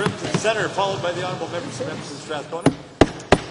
Trim to the centre, followed by the honourable member from Edmonton Strathcona.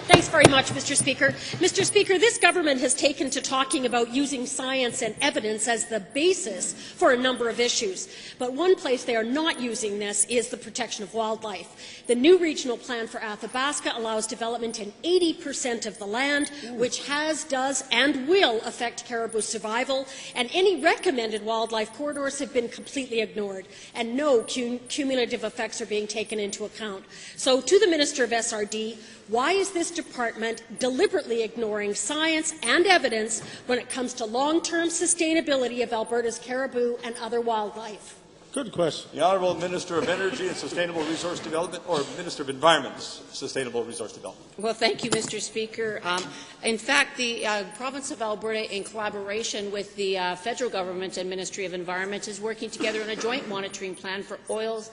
Thanks very much, Mr. Speaker. Mr. Speaker, this government has taken to talking about using science and evidence as the basis for a number of issues. But one place they are not using this is the protection of wildlife. The new regional plan for Athabasca allows development in 80% of the land, which does, and will affect caribou survival, and any recommended wildlife corridors have been completely ignored, and no cumulative effects are being taken into account. So, to the Minister of SRD, why is this department deliberately ignoring science and evidence when it comes to long-term sustainability of Alberta's caribou and other wildlife? Good question. The Honourable Minister of Energy and Sustainable Resource Development, or Minister of Environment and Sustainable Resource Development. Well, thank you, Mr. Speaker. In fact, the province of Alberta, in collaboration with the federal government and Ministry of Environment, is working together on a joint monitoring plan for oils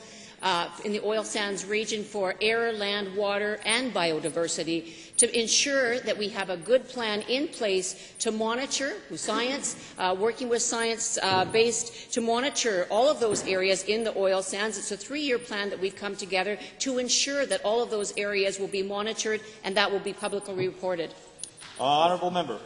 in the oil sands region for air, land, water, and biodiversity to ensure that we have a good plan in place to monitor science, working with science-based to monitor all of those areas in the oil sands. It's a 3-year plan that we've come together to ensure that all of those areas will be monitored and that will be publicly reported. Honourable member.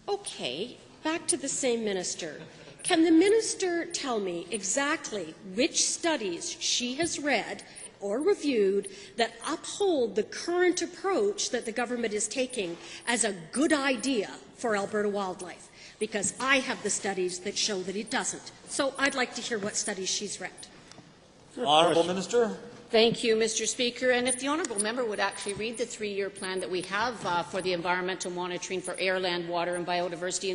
Okay, back to the same minister. Can the minister tell me exactly which studies she has read or reviewed that uphold the current approach that the government is taking as a good idea for Alberta wildlife? Because I have the studies that show that it doesn't. So I'd like to hear what studies she's read. Honourable Minister. Thank you, Mr. Speaker. And if the honourable member would actually read the 3-year plan that we have for the environmental monitoring for air, land, water, and biodiversity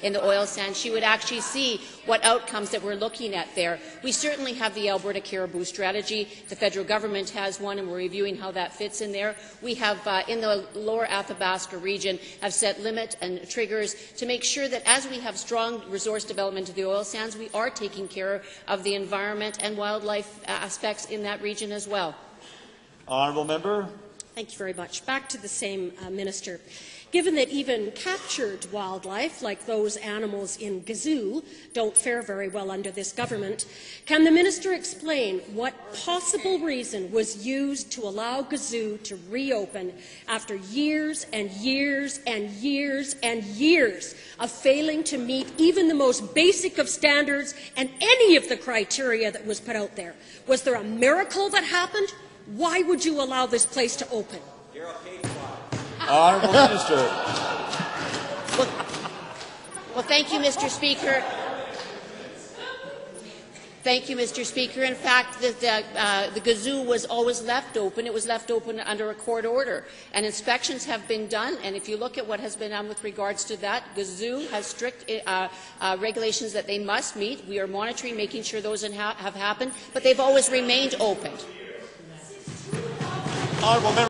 in the oil sands, she would actually see what outcomes that we're looking at there. We certainly have the Alberta Caribou Strategy. The federal government has one, and we're reviewing how that fits in there. We have, in the lower Athabasca region, have set limit and triggers to make sure that as we have strong resource development of the oil sands, we are taking care of the environment and wildlife aspects in that region as well. Honourable member. Thank you very much. Back to the same minister. Given that even captured wildlife, like those animals in Gazoo, don't fare very well under this government, can the minister explain what possible reason was used to allow Gazoo to reopen after years and years and years and years of failing to meet even the most basic of standards and any of the criteria that was put out there? Was there a miracle that happened? Why would you allow this place to open? Honourable Minister. Well, thank you, Mr. Speaker. Thank you, Mr. Speaker. In fact, the Gazoo was always left open. It was left open under a court order, and inspections have been done. And if you look at what has been done with regards to that, Gazoo has strict regulations that they must meet. We are monitoring, making sure those have happened, but they've always remained open. Honourable member.